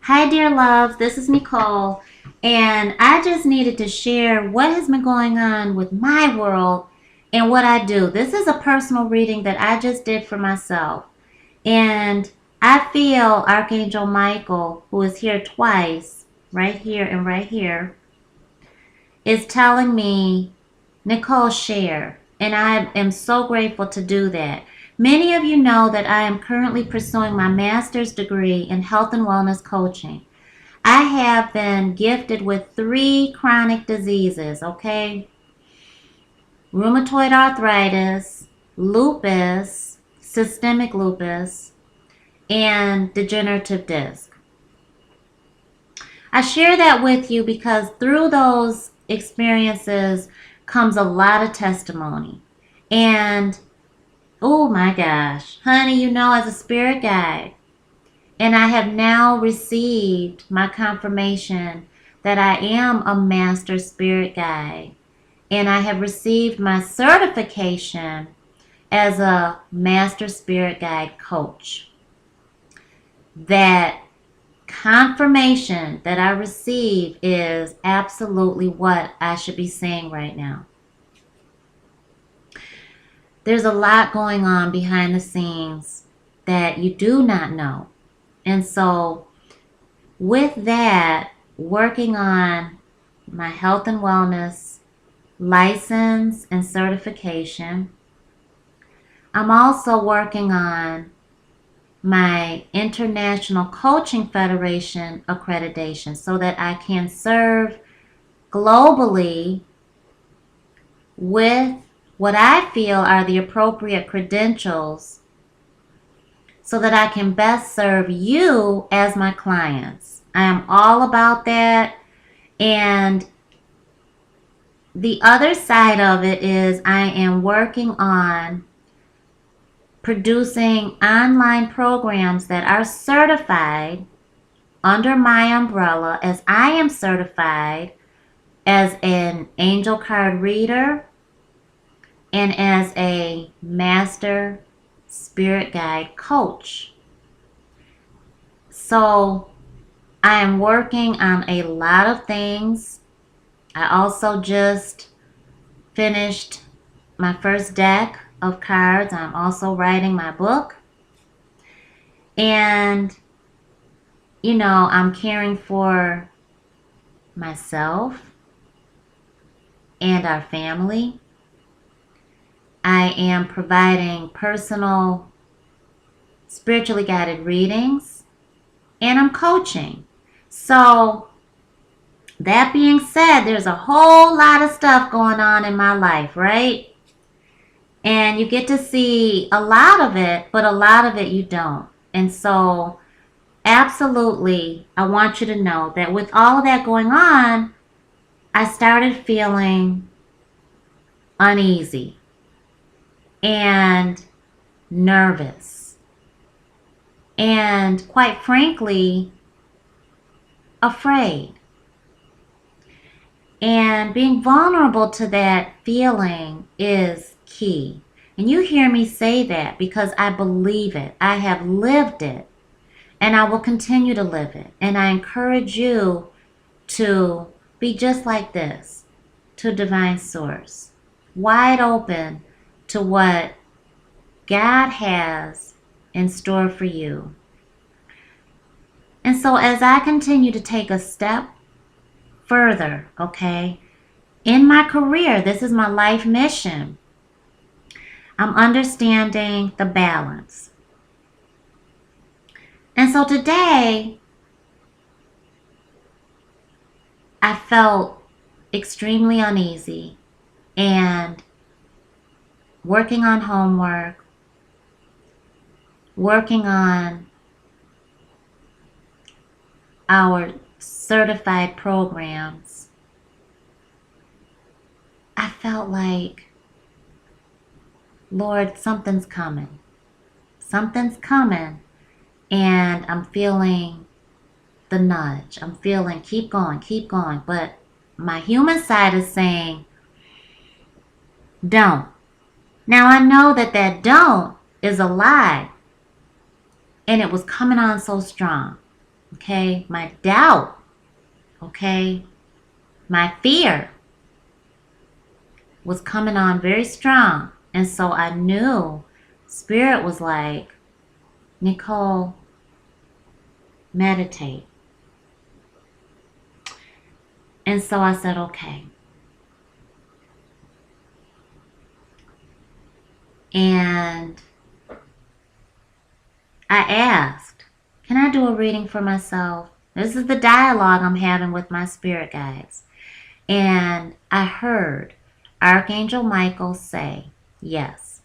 Hi, dear loves. This is Nicole, and I just needed to share what has been going on with my world and what I do. This is a personal reading that I just did for myself, and I feel Archangel Michael, who is here twice, right here and right here, is telling me, Necole, share. And I am so grateful to do that. Many of you know that I am currently pursuing my master's degree in health and wellness coaching. I have been gifted with 3 chronic diseases, okay? Rheumatoid arthritis, lupus, systemic lupus, and degenerative disc. I share that with you because through those experiences comes a lot of testimony. And oh my gosh, honey, as a spirit guide, and I have now received my confirmation that I am a master spirit guide. And I have received my certification as a master spirit guide coach. That confirmation that I receive is absolutely what I should be saying right now. There's a lot going on behind the scenes that you do not know. And so with that, working on my health and wellness license and certification, I'm also working on my International Coaching Federation accreditation so that I can serve globally with what I feel are the appropriate credentials so that I can best serve you as my clients. I am all about that. And the other side of it is I am working on producing online programs that are certified under my umbrella, as I am certified as an angel card reader and as a master spirit guide coach. So I am working on a lot of things. I also just finished my first deck of cards. I'm also writing my book. And, I'm caring for myself and our family. I am providing personal, spiritually guided readings, and I'm coaching. So, that being said, there's a whole lot of stuff going on in my life, right? And you get to see a lot of it, but a lot of it you don't. And so, absolutely, I want you to know that with all of that going on, I started feeling uneasy and nervous. And quite frankly, afraid. And being vulnerable to that feeling is key. And you hear me say that because I believe it. I have lived it. And I will continue to live it. And I encourage you to be just like this, to Divine Source. Wide open to what God has in store for you. And so as I continue to take a step further, okay, in my career, this is my life mission, I'm understanding the balance. And so today, I felt extremely uneasy and working on homework, working on our certified programs, I felt like, Lord, something's coming. Something's coming. And I'm feeling the nudge. I'm feeling, keep going, keep going. But my human side is saying, don't. Now I know that don't is a lie. And it was coming on so strong. okay, my doubt, okay, my fear was coming on very strong. And so I knew Spirit was like, Necole, meditate. And so I said, okay. And I asked, can I do a reading for myself? This is the dialogue I'm having with my spirit guides. And I heard Archangel Michael say, yes,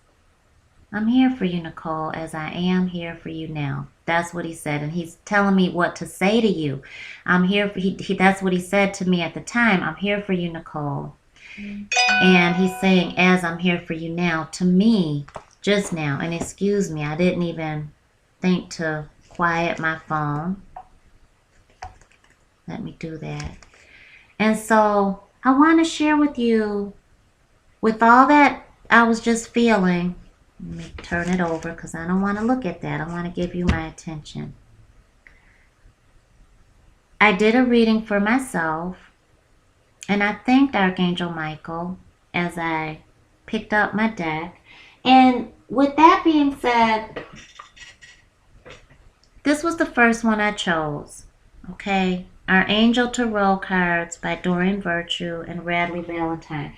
I'm here for you, Necole, as I am here for you now. That's what he said. And he's telling me what to say to you. I'm here for, that's what he said to me at the time. I'm here for you, Necole. And he's saying, as I'm here for you now, to me, just now. And excuse me, I didn't even think to quiet my phone. Let me do that. And so I want to share with you, with all that I was just feeling, let me turn it over because I don't want to look at that. I want to give you my attention. I did a reading for myself, and I thanked Archangel Michael as I picked up my deck. And with that being said, this was the first one I chose, okay? Our Angel Tarot cards by Doreen Virtue and Radley Valentine.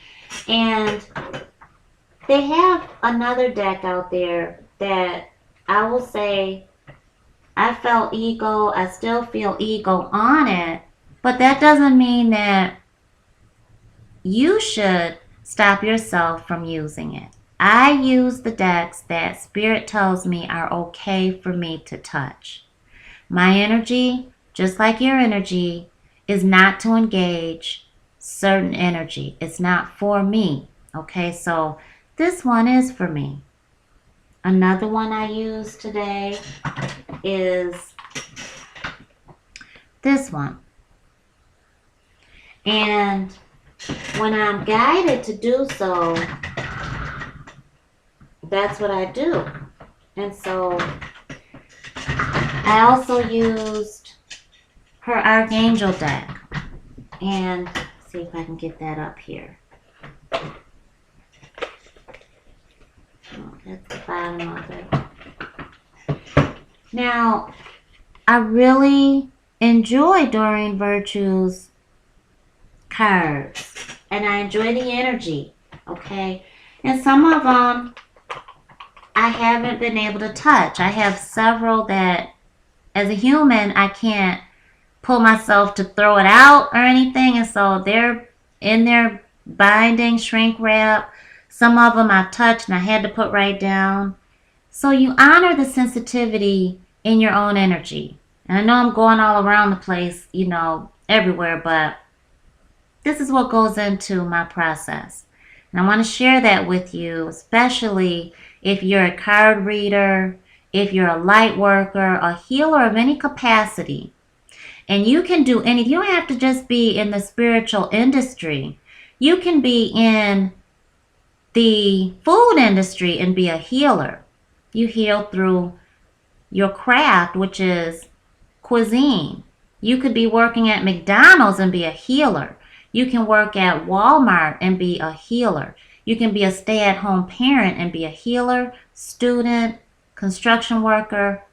And they have another deck out there that I will say I felt ego, I still feel ego on it, but that doesn't mean that you should stop yourself from using it. I use the decks that Spirit tells me are okay for me to touch. My energy, just like your energy, is not to engage certain energy. It's not for me. Okay, so this one is for me. Another one I use today is this one. And when I'm guided to do so, that's what I do. And so I also used her Archangel deck. And see if I can get that up here. Oh, that's the bottom of it. Now, I really enjoy Doreen Virtue's cards. And I enjoy the energy. Okay? And some of them I haven't been able to touch. I have several that, as a human, I can't pull myself to throw it out or anything. And so they're in their binding, shrink wrap. Some of them I've touched and I had to put right down. So you honor the sensitivity in your own energy. And I know I'm going all around the place, everywhere, but this is what goes into my process. And I want to share that with you, especially if you're a card reader, if you're a light worker, a healer of any capacity. And you can do anything. You don't have to just be in the spiritual industry. You can be in the food industry and be a healer. You heal through your craft, which is cuisine. You could be working at McDonald's and be a healer. You can work at Walmart and be a healer. You can be a stay-at-home parent and be a healer, student, construction worker,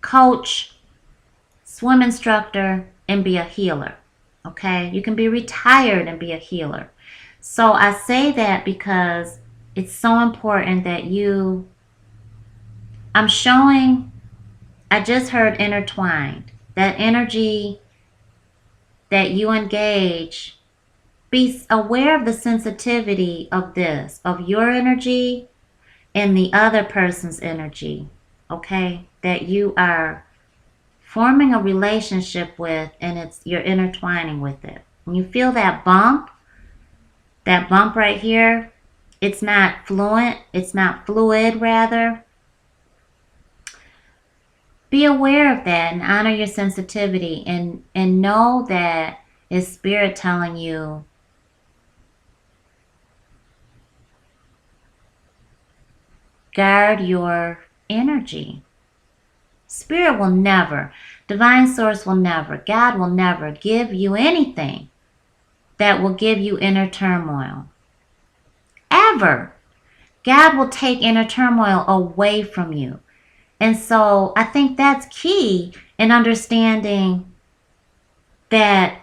coach, swim instructor, and be a healer. Okay? You can be retired and be a healer. So I say that because it's so important that I'm showing, I just heard intertwined. That energy that you engage, be aware of the sensitivity of this, of your energy and the other person's energy, okay? That you are forming a relationship with, and you're intertwining with it. When you feel that bump right here, it's not fluid rather. Be aware of that and honor your sensitivity and know that it's Spirit telling you guard your energy. Spirit will never. Divine Source will never, God will never give you anything that will give you inner turmoil. Ever. God will take inner turmoil away from you. And so I think that's key in understanding that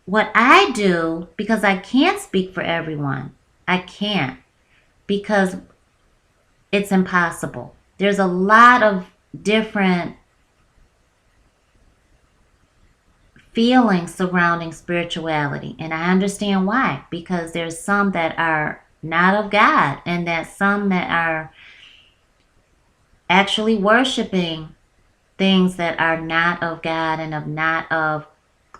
what I do, because I can't speak for everyone, I can't, because it's impossible. There's a lot of different feelings surrounding spirituality, and I understand why, because there's some that are not of God, and that some that are actually worshiping things that are not of God and of not of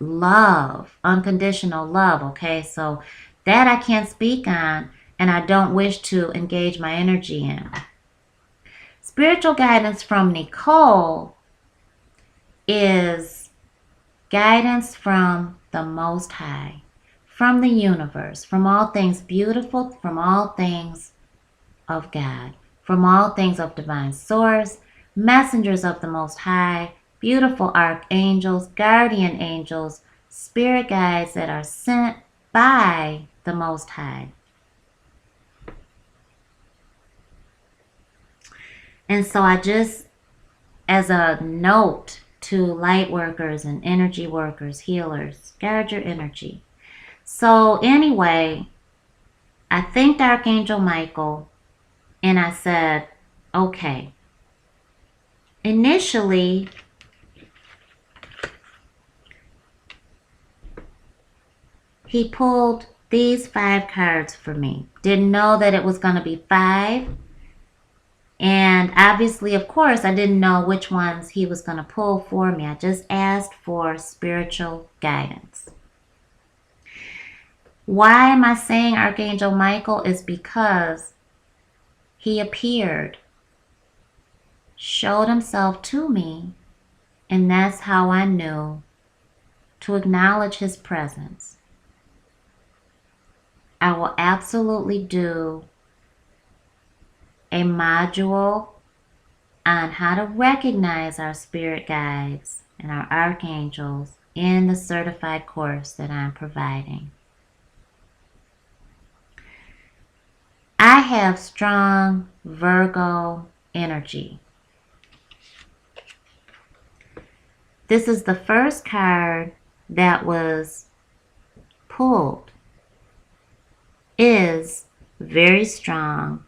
love, unconditional love. Okay, so that I can't speak on, and I don't wish to engage my energy in. Spiritual guidance from Necole is guidance from the Most High, from the universe, from all things beautiful, from all things of God, from all things of divine source, messengers of the Most High, beautiful archangels, guardian angels, spirit guides that are sent by the Most High. And so I just, as a note to light workers and energy workers, healers, guard your energy. So anyway, I thanked Archangel Michael, and I said, okay. Initially, he pulled these 5 cards for me. Didn't know that it was going to be 5. And obviously, of course, I didn't know which ones he was going to pull for me. I just asked for spiritual guidance. Why am I saying Archangel Michael? Is because he appeared, showed himself to me, and that's how I knew to acknowledge his presence. I will absolutely do a module on how to recognize our spirit guides and our archangels in the certified course that I'm providing. I have strong Virgo energy. This is the first card that was pulled. Is very strong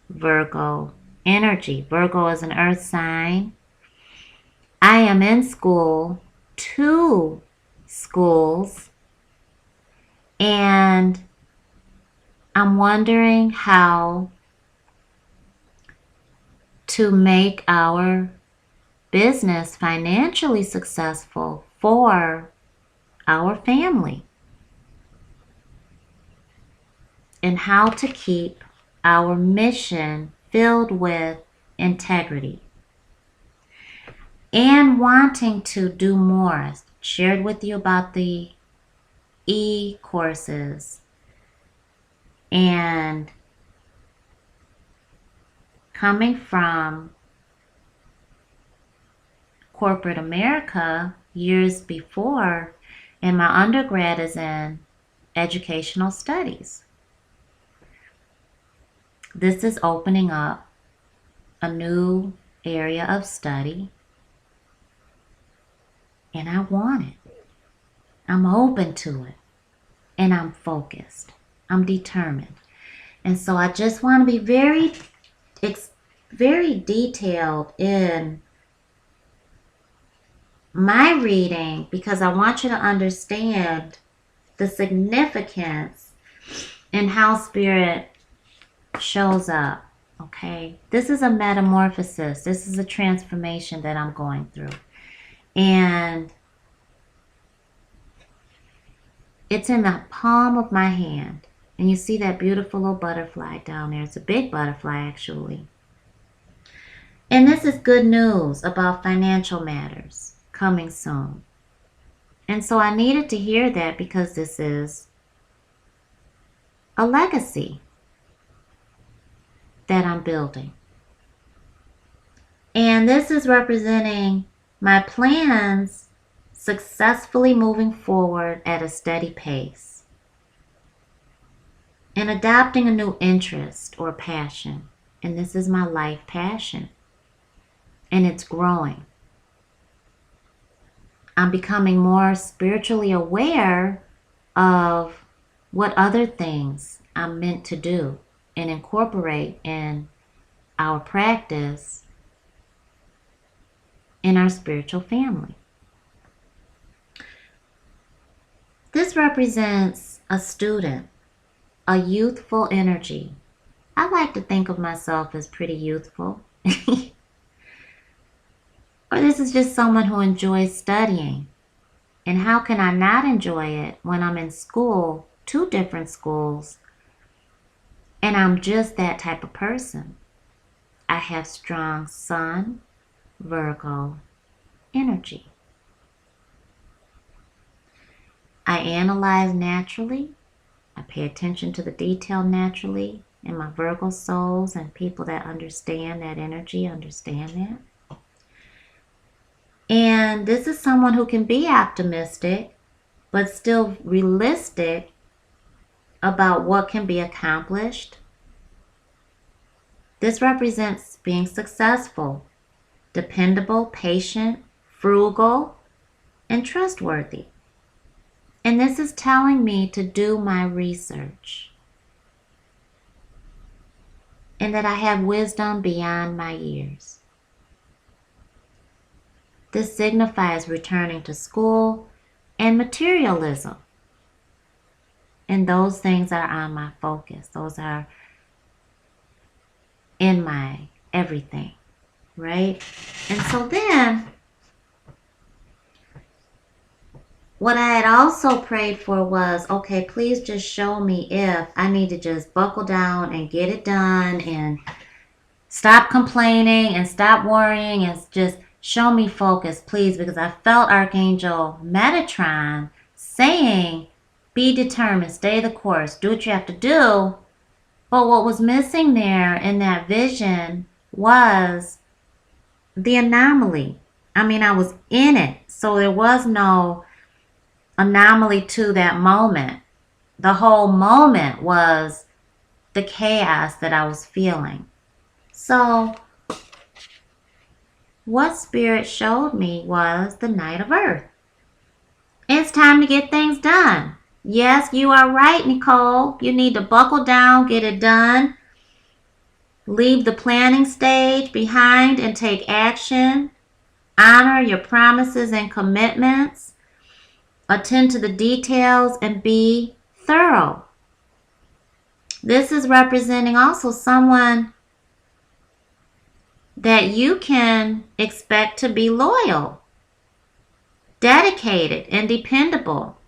Virgo energy. Virgo is an earth sign. I am in school, 2 schools, and I'm wondering how to make our business financially successful for our family, and how to keep our mission filled with integrity, and wanting to do more. I shared with you about the e-courses, and coming from corporate America years before, and my undergrad is in educational studies. This is opening up a new area of study, and I want it. I'm open to it, and I'm focused. I'm determined. And so I just want to be very detailed in my reading, because I want you to understand the significance and how Spirit shows up. Okay, this is a metamorphosis. This is a transformation that I'm going through, and it's in the palm of my hand. And you see that beautiful little butterfly down there. It's a big butterfly, actually. And this is good news about financial matters coming soon. And so I needed to hear that, because this is a legacy that I'm building. And this is representing My plans successfully moving forward at a steady pace, and adopting a new interest or passion. And this is my life passion, and it's growing. I'm becoming more spiritually aware of what other things I'm meant to do and incorporate in our practice in our spiritual family. This represents a student, a youthful energy. I like to think of myself as pretty youthful. Or this is just someone who enjoys studying. And how can I not enjoy it when I'm in school, 2 different schools, and I'm just that type of person? I have strong Sun, Virgo energy. I analyze naturally. I pay attention to the detail naturally. And my Virgo souls and people that understand that energy understand that. And this is someone who can be optimistic, but still realistic about what can be accomplished. This represents being successful, dependable, patient, frugal, and trustworthy. And this is telling me to do my research, and that I have wisdom beyond my years. This signifies returning to school and materialism. And those things are on my focus. Those are in my everything, right? And so then, what I had also prayed for was, okay, please just show me if I need to just buckle down and get it done and stop complaining and stop worrying and just show me focus, please, because I felt Archangel Metatron saying, be determined, stay the course, do what you have to do. But what was missing there in that vision was the anomaly. I mean, I was in it, so there was no anomaly to that moment. The whole moment was the chaos that I was feeling. So what Spirit showed me was the Knight of Earth. It's time to get things done. Yes, you are right, Necole. You need to buckle down, get it done. Leave the planning stage behind and take action. Honor your promises and commitments. Attend to the details and be thorough. This is representing also someone that you can expect to be loyal, dedicated, and dependable.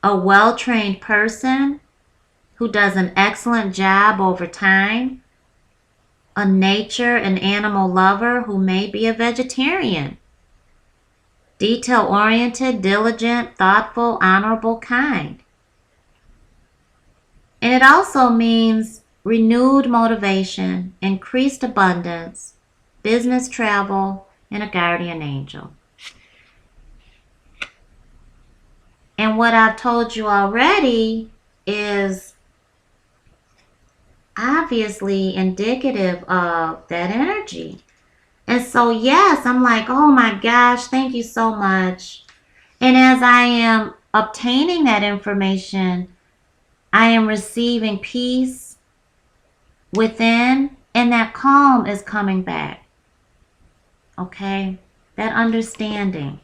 A well-trained person who does an excellent job over time. A nature and animal lover who may be a vegetarian. Detail-oriented, diligent, thoughtful, honorable, kind. And it also means renewed motivation, increased abundance, business travel, and a guardian angel. And what I've told you already is obviously indicative of that energy. And so, yes, I'm like, oh my gosh, thank you so much. And as I am obtaining that information, I am receiving peace within, and that calm is coming back. Okay? That understanding.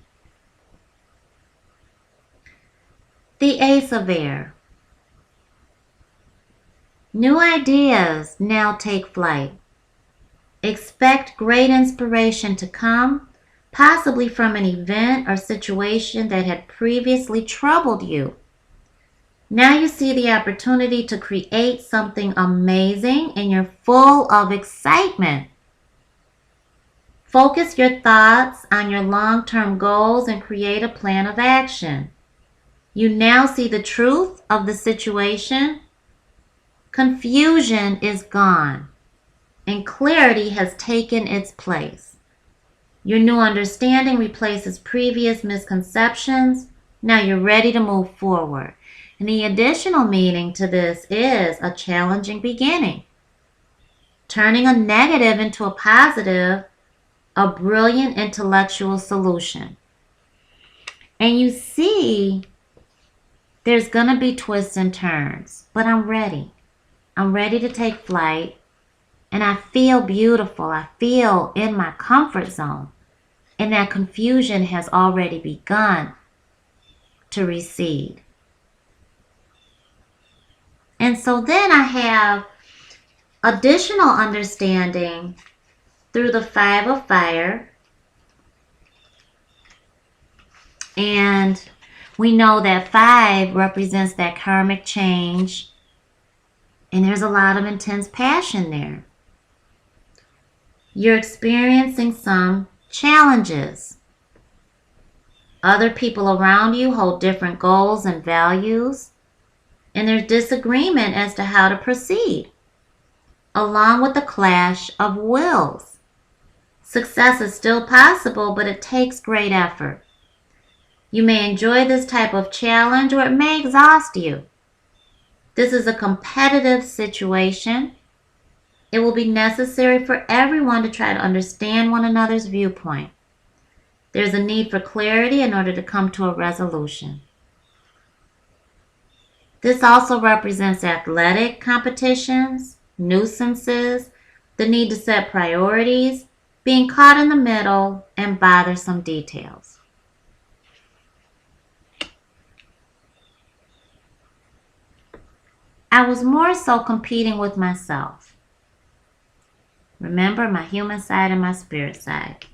The Ace of Air. New ideas now take flight. Expect great inspiration to come, possibly from an event or situation that had previously troubled you. Now you see the opportunity to create something amazing and you're full of excitement. Focus your thoughts on your long-term goals and create a plan of action. You now see the truth of the situation. Confusion is gone and clarity has taken its place. Your new understanding replaces previous misconceptions. Now you're ready to move forward. And the additional meaning to this is a challenging beginning. Turning a negative into a positive, a brilliant intellectual solution. And you see, there's going to be twists and turns, but I'm ready. I'm ready to take flight, and I feel beautiful. I feel in my comfort zone, and that confusion has already begun to recede. And so then I have additional understanding through the 5 of fire. And we know that 5 represents that karmic change. And there's a lot of intense passion there. You're experiencing some challenges. Other people around you hold different goals and values. And there's disagreement as to how to proceed, along with the clash of wills. Success is still possible, but it takes great effort. You may enjoy this type of challenge, or it may exhaust you. This is a competitive situation. It will be necessary for everyone to try to understand one another's viewpoint. There's a need for clarity in order to come to a resolution. This also represents athletic competitions, nuisances, the need to set priorities, being caught in the middle, and bothersome details. I was more so competing with myself. Remember, my human side and my spirit side.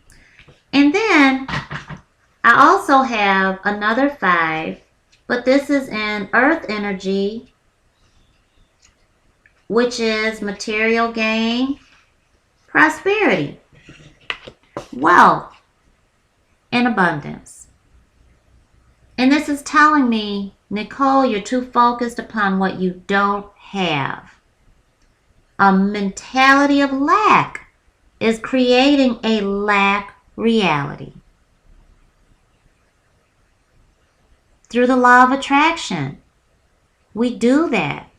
And then I also have another 5, but this is in earth energy, which is material gain, prosperity, wealth, and abundance. And this is telling me, Necole, you're too focused upon what you don't have. A mentality of lack is creating a lack reality. Through the law of attraction, we do that.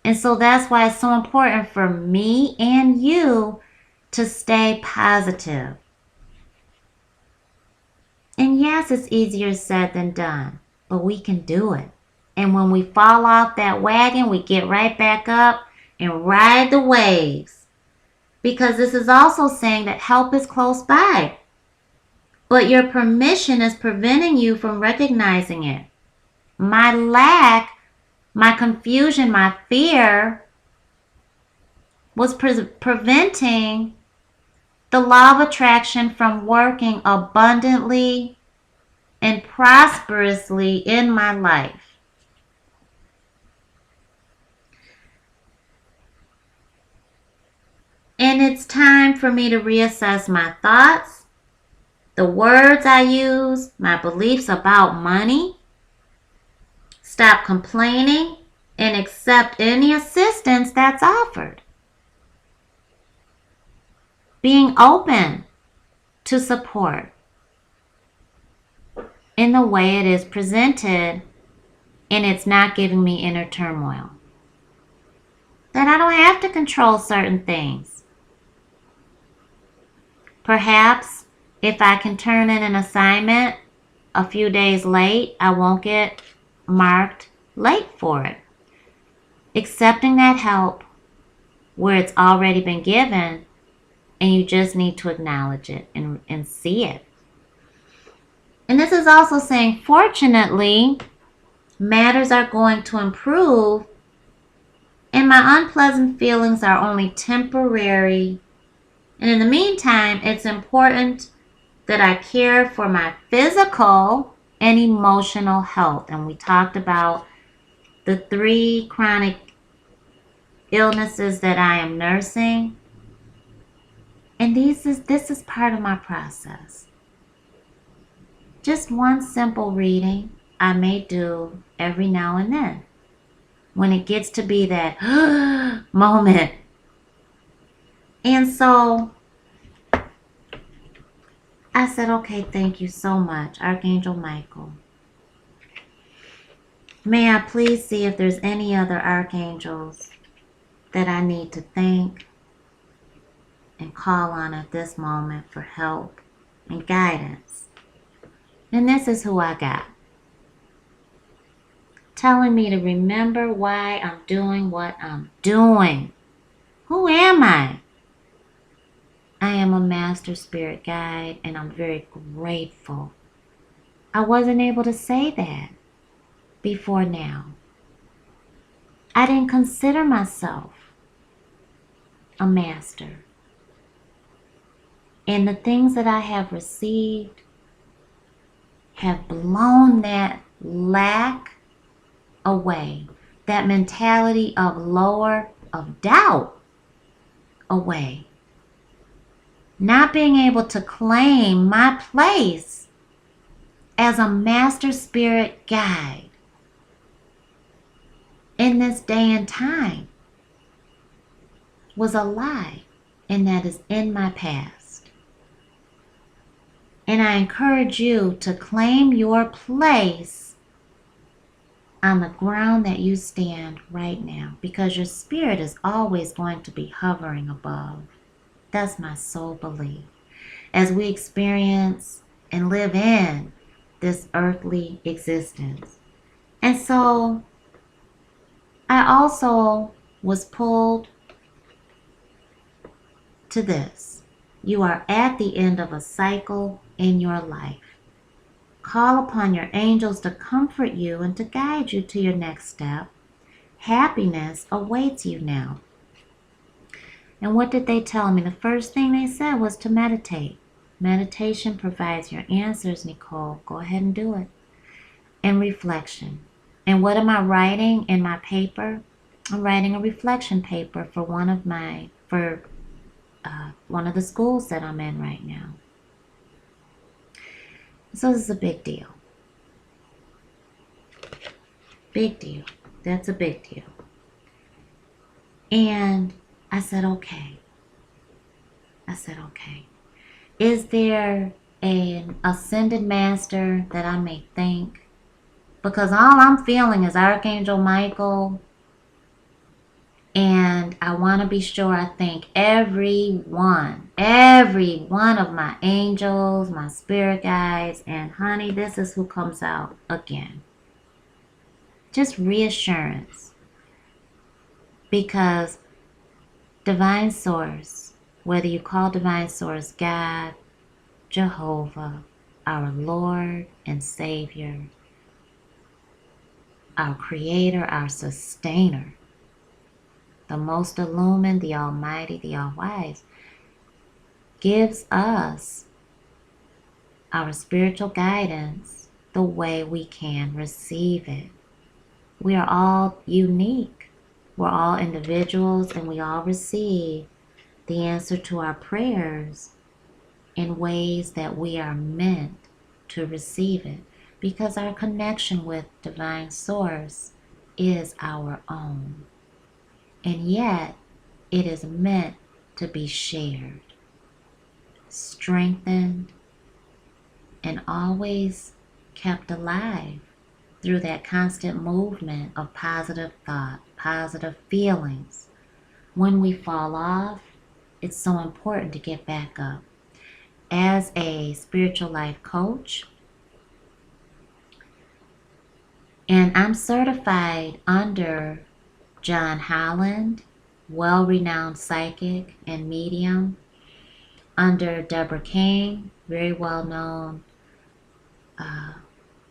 And so that's why it's so important for me and you to stay positive. And yes, it's easier said than done, but we can do it. And when we fall off that wagon, we get right back up and ride the waves. Because this is also saying that help is close by. But your permission is preventing you from recognizing it. My lack, my confusion, my fear was preventing the law of attraction from working abundantly and prosperously in my life. And it's time for me to reassess my thoughts, the words I use, my beliefs about money, stop complaining, and accept any assistance that's offered. Being open to support in the way it is presented, and it's not giving me inner turmoil. That I don't have to control certain things. Perhaps if I can turn in an assignment a few days late, I won't get marked late for it. Accepting that help where it's already been given, and you just need to acknowledge it and see it. And this is also saying, fortunately, matters are going to improve, and my unpleasant feelings are only temporary. And in the meantime, it's important that I care for my physical and emotional health. And we talked about the 3 chronic illnesses that I am nursing. And this is part of my process. Just one simple reading I may do every now and then. When it gets to be that moment. And so I said, okay, thank you so much, Archangel Michael. May I please see if there's any other archangels that I need to thank and call on at this moment for help and guidance. And this is who I got. Telling me to remember why I'm doing what I'm doing. Who am I? I am a master spirit guide, and I'm very grateful. I wasn't able to say that before now. I didn't consider myself a master. And the things that I have received have blown that lack away, that mentality of doubt away. Not being able to claim my place as a master spirit guide in this day and time was a lie, and that is in my past. And I encourage you to claim your place on the ground that you stand right now, because your spirit is always going to be hovering above. That's my soul belief. As we experience and live in this earthly existence. And so I also was pulled to this. You are at the end of a cycle in your life. Call upon your angels to comfort you and to guide you to your next step. Happiness awaits you now. And what did they tell me? The first thing they said was to meditate. Meditation provides your answers, Necole. Go ahead and do it. And reflection. And what am I writing in my paper? I'm writing a reflection paper for one of the schools that I'm in right now. So this is a big deal. Big deal. That's a big deal. And I said, okay. Is there an ascended master that I may thank? Because all I'm feeling is Archangel Michael. And I want to be sure I thank every one of my angels, my spirit guides. And honey, this is who comes out again. Just reassurance. Because divine source, whether you call divine source God, Jehovah, our Lord and Savior, our Creator, our Sustainer, the most illumined, the Almighty, the All-Wise, gives us our spiritual guidance the way we can receive it. We are all unique. We're all individuals, and we all receive the answer to our prayers in ways that we are meant to receive it, because our connection with divine source is our own. And yet, it is meant to be shared, strengthened, and always kept alive through that constant movement of positive thought, positive feelings. When we fall off, it's so important to get back up. As a spiritual life coach, and I'm certified under John Holland, well-renowned psychic and medium, under Deborah King, very well-known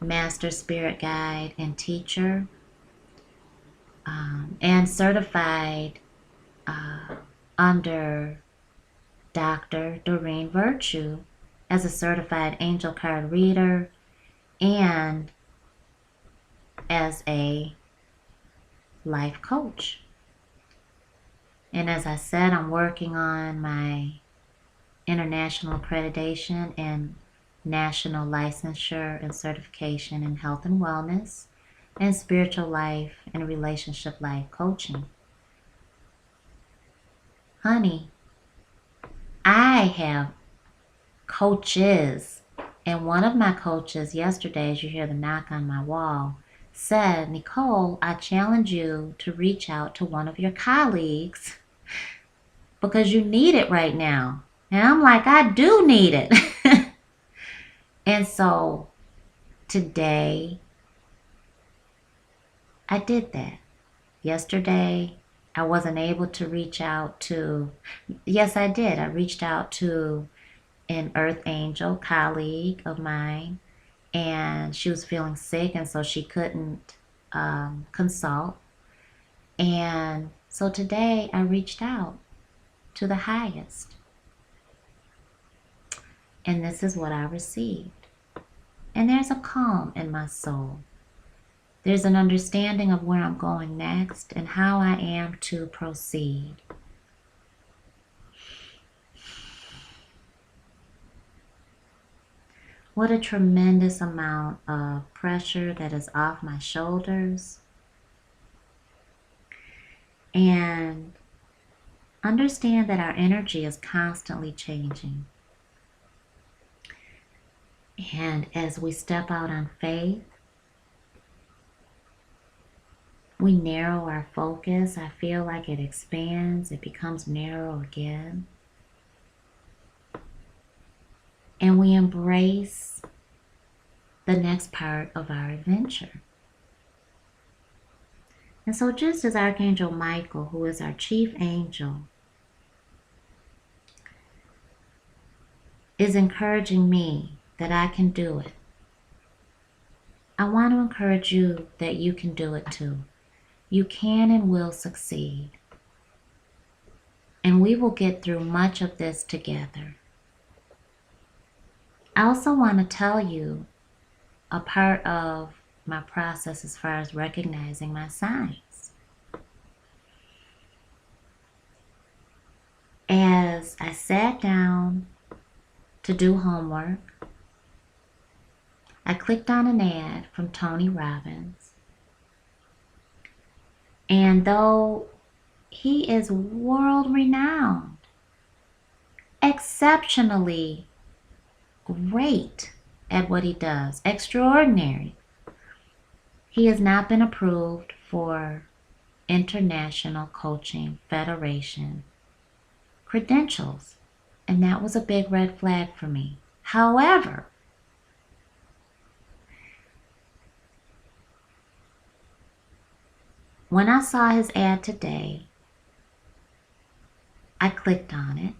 master spirit guide and teacher, and certified under Dr. Doreen Virtue as a certified angel card reader and as a life coach. And as I said, I'm working on my international accreditation and national licensure and certification in health and wellness and spiritual life and relationship life coaching. Honey, I have coaches. And one of my coaches yesterday, as you hear the knock on my wall, said, Necole, I challenge you to reach out to one of your colleagues because you need it right now. And I'm like, I do need it. And so today, I did that. Yesterday, I wasn't able to reach out to, yes, I did. I reached out to an Earth Angel colleague of mine, and she was feeling sick, and so she couldn't consult. And so today I reached out to the highest, and this is what I received. And there's a calm in my soul. There's an understanding of where I'm going next and how I am to proceed. What a tremendous amount of pressure that is off my shoulders. And understand that our energy is constantly changing. And as we step out on faith, we narrow our focus. I feel like it expands, it becomes narrow again. And we embrace the next part of our adventure. And so just as Archangel Michael, who is our chief angel, is encouraging me that I can do it, I want to encourage you that you can do it too. You can and will succeed. And we will get through much of this together. I also want to tell you a part of my process as far as recognizing my signs. As I sat down to do homework, I clicked on an ad from Tony Robbins. And though he is world-renowned, exceptionally great at what he does, extraordinary, he has not been approved for International Coaching Federation credentials. And that was a big red flag for me. However, when I saw his ad today, I clicked on it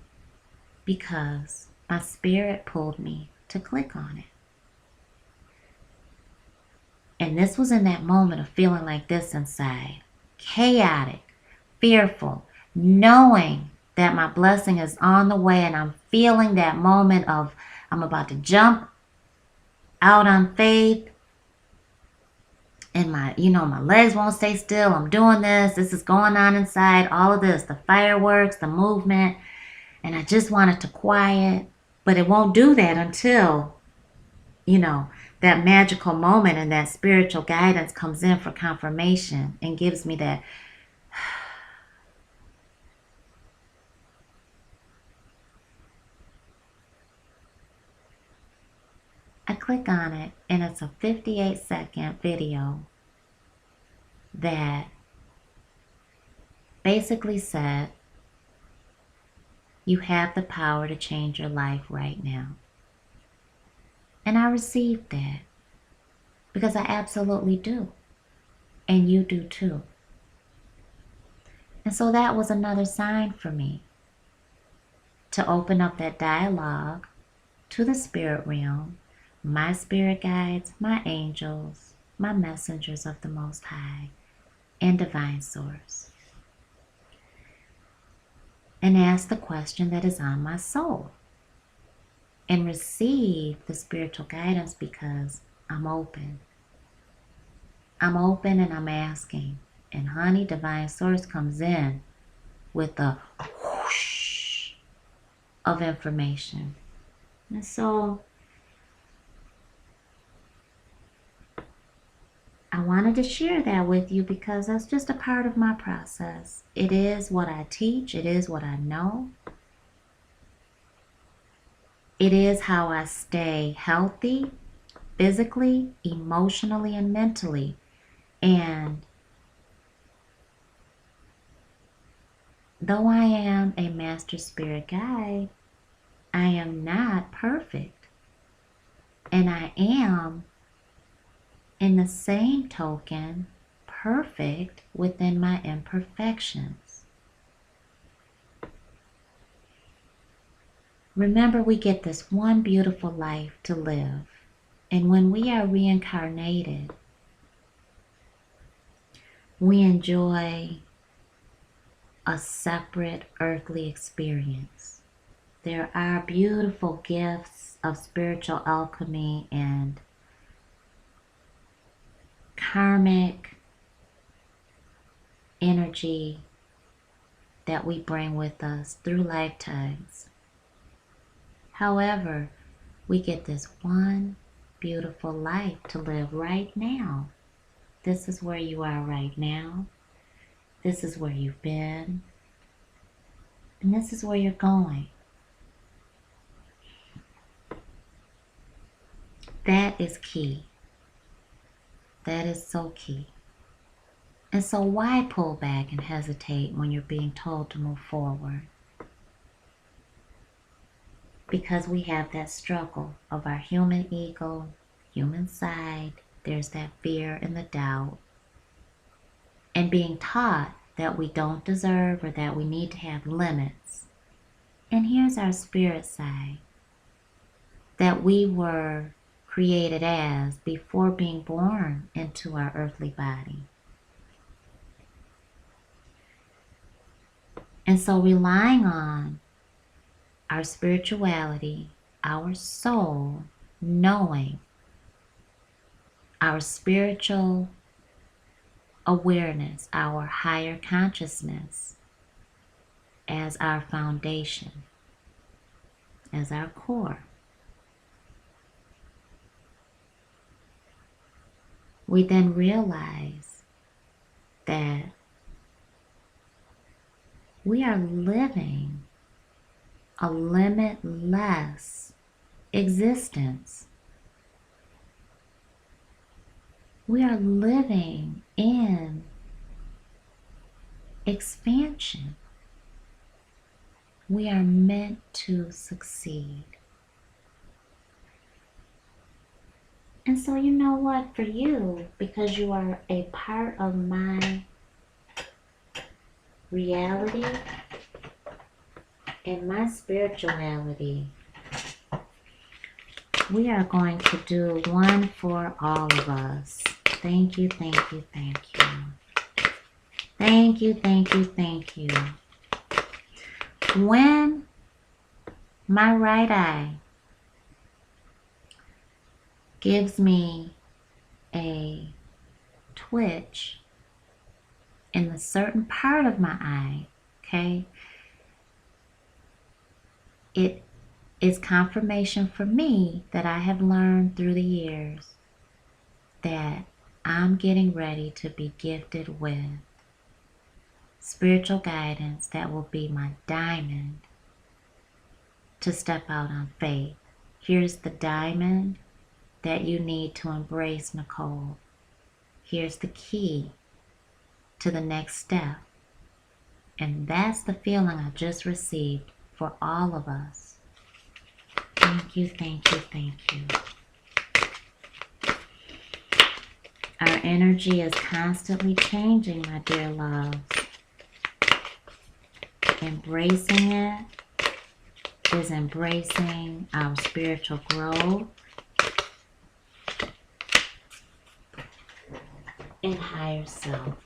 because my spirit pulled me to click on it. And this was in that moment of feeling like this inside. Chaotic, fearful, knowing that my blessing is on the way, and I'm feeling that moment of I'm about to jump out on faith. And my legs won't stay still. I'm doing this. This is going on inside. All of this, the fireworks, the movement. And I just want it to quiet. But it won't do that until, that magical moment and that spiritual guidance comes in for confirmation and gives me that. I click on it, and it's a 58-second video that basically said, you have the power to change your life right now. And I received that because I absolutely do. And you do too. And so that was another sign for me to open up that dialogue to the spirit realm, my spirit guides, my angels, my messengers of the Most High, and divine source. And ask the question that is on my soul. And receive the spiritual guidance because I'm open. I'm open and I'm asking. And honey, divine source comes in with a whoosh of information. And so I wanted to share that with you because that's just a part of my process. It is what I teach. It is what I know. It is how I stay healthy, physically, emotionally, and mentally. And though I am a master spirit guide, I am not perfect. And I am, in the same token, perfect within my imperfections. Remember, we get this one beautiful life to live. And when we are reincarnated, we enjoy a separate earthly experience. There are beautiful gifts of spiritual alchemy and karmic energy that we bring with us through lifetimes. However, we get this one beautiful life to live right now. This is where you are right now. This is where you've been. And this is where you're going. That is key. That is so key. And so why pull back and hesitate when you're being told to move forward? Because we have that struggle of our human ego, human side. There's that fear and the doubt. And being taught that we don't deserve or that we need to have limits. And here's our spirit side. That we were created as before being born into our earthly body. And so relying on our spirituality, our soul, knowing our spiritual awareness, our higher consciousness as our foundation, as our core. We then realize that we are living a limitless existence. We are living in expansion. We are meant to succeed. And so you know what, for you, because you are a part of my reality and my spirituality, we are going to do one for all of us. Thank you, thank you, thank you. Thank you, thank you, thank you. When my right eye gives me a twitch in the certain part of my eye, okay, it is confirmation for me that I have learned through the years that I'm getting ready to be gifted with spiritual guidance that will be my diamond to step out on faith. Here's the diamond that you need to embrace, Necole. Here's the key to the next step. And that's the feeling I just received for all of us. Thank you, thank you, thank you. Our energy is constantly changing, my dear loves. Embracing it is embracing our spiritual growth and higher self.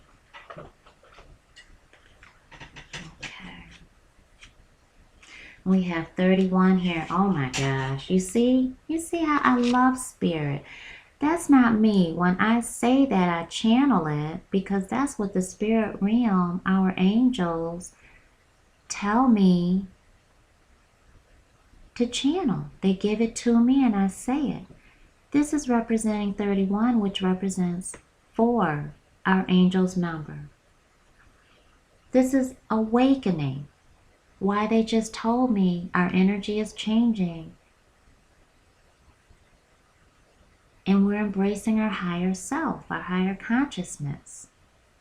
Okay. We have 31 here. Oh my gosh. You see how I love spirit. That's not me. When I say that, I channel it because that's what the spirit realm, our angels, tell me to channel. They give it to me and I say it. This is representing 31, which represents 4, our angel's number. This is awakening. Why they just told me our energy is changing we're embracing our higher self, our higher consciousness,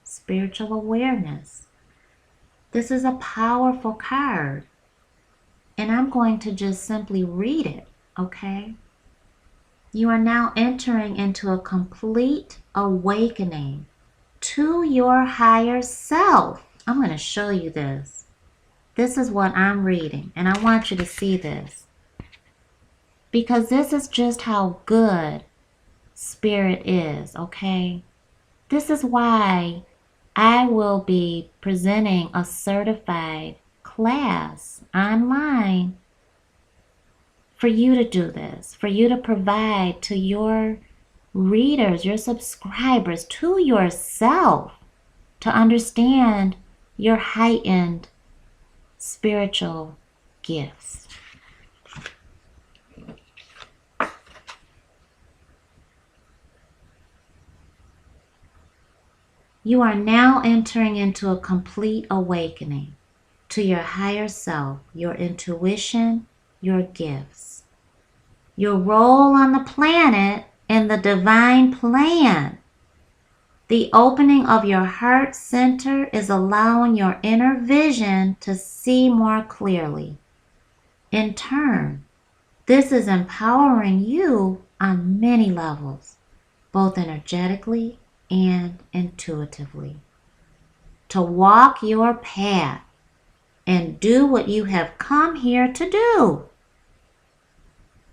spiritual awareness. This is a powerful card. And I'm going to just simply read it, okay? You are now entering into a complete awakening to your higher self. I'm going to show you this. This is what I'm reading, and I want you to see this. Because this is just how good Spirit is, okay? This is why I will be presenting a certified class online for you to do this, for you to provide to your readers, your subscribers, to yourself, to understand your heightened spiritual gifts. You are now entering into a complete awakening to your higher self, your intuition, your gifts, your role on the planet in the divine plan. The opening of your heart center is allowing your inner vision to see more clearly. In turn, this is empowering you on many levels, both energetically and intuitively, to walk your path and do what you have come here to do.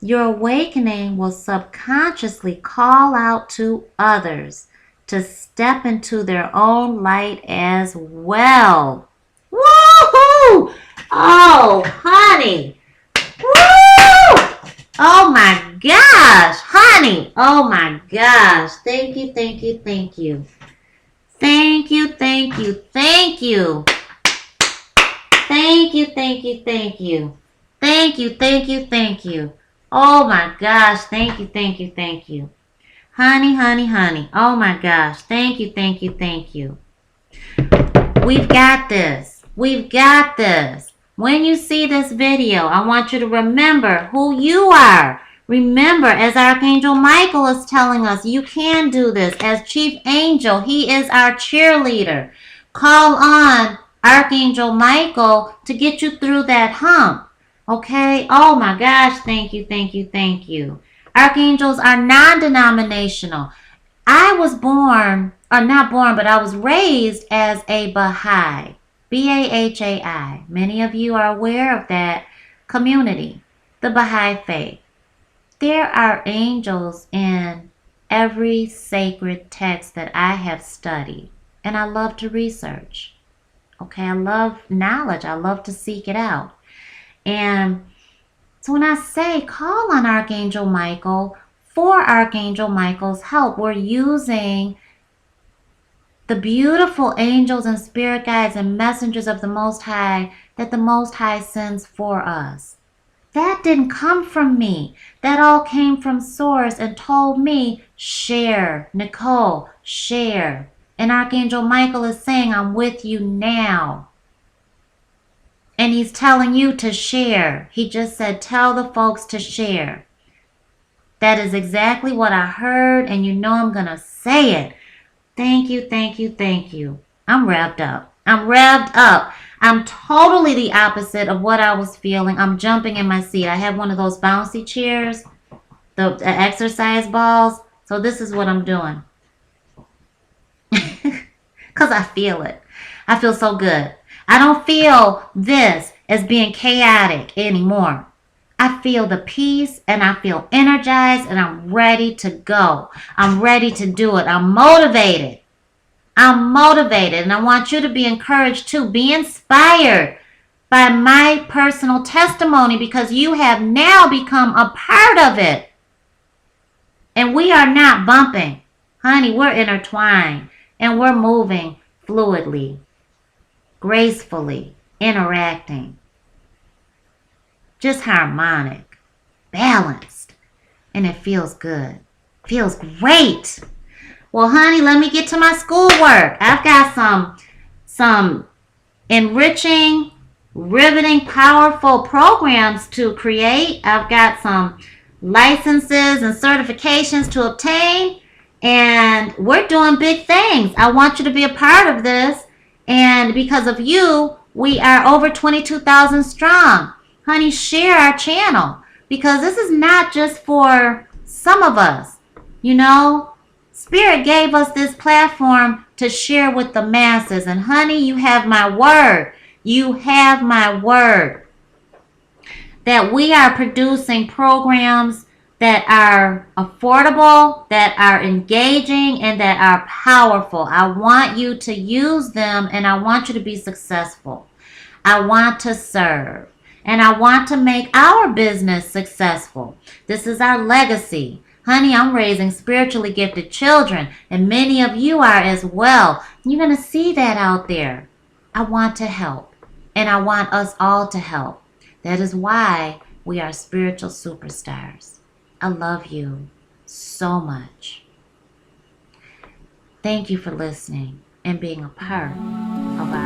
Your awakening will subconsciously call out to others to step into their own light as well. Woohoo! Oh, honey. Woo! Oh my gosh, honey. Oh my gosh. Thank you, thank you, thank you. Thank you, thank you, thank you. Thank you, thank you, thank you. Thank you, thank you, thank you. Oh my gosh, thank you, thank you, thank you. Honey, honey, honey. Oh my gosh, thank you, thank you, thank you. We've got this. We've got this. When you see this video, I want you to remember who you are. Remember, as Archangel Michael is telling us, you can do this. As Chief Angel, he is our cheerleader. Call on Archangel Michael to get you through that hump. Okay? Oh my gosh, thank you, thank you, thank you. Archangels are non-denominational. I was born, or not born, but I was raised as a Baha'i. B-A-H-A-I. Many of you are aware of that community, the Baha'i faith. There are angels in every sacred text that I have studied, and I love to research. Okay, I love knowledge. I love to seek it out. And so when I say call on Archangel Michael for Archangel Michael's help, we're using the beautiful angels and spirit guides and messengers of the Most High that the Most High sends for us. That didn't come from me. That all came from Source and told me, share, Necole, share. And Archangel Michael is saying, I'm with you now. And he's telling you to share. He just said, tell the folks to share. That is exactly what I heard, and you know I'm going to say it. Thank you, thank you, thank you. I'm revved up. I'm revved up. I'm totally the opposite of what I was feeling. I'm jumping in my seat. I have one of those bouncy chairs, the exercise balls. So this is what I'm doing. Because I feel it. I feel so good. I don't feel this as being chaotic anymore. I feel the peace and I feel energized and I'm ready to go. I'm ready to do it. I'm motivated. I'm motivated and I want you to be encouraged too. Be inspired by my personal testimony because you have now become a part of it. And we are not bumping. Honey, we're intertwined and we're moving fluidly, gracefully, interacting. Just harmonic, balanced, and it feels good. Feels great. Well, honey, let me get to my schoolwork. I've got some enriching, riveting, powerful programs to create. I've got some licenses and certifications to obtain. And we're doing big things. I want you to be a part of this. And because of you, we are over 22,000 strong. Honey, share our channel. Because this is not just for some of us. You know, Spirit gave us this platform to share with the masses. And honey, you have my word. You have my word that we are producing programs that are affordable, that are engaging, and that are powerful. I want you to use them, and I want you to be successful. I want to serve, and I want to make our business successful. This is our legacy. Honey, I'm raising spiritually gifted children, and many of you are as well. You're going to see that out there. I want to help, and I want us all to help. That is why we are spiritual superstars. I love you so much. Thank you for listening and being a part of our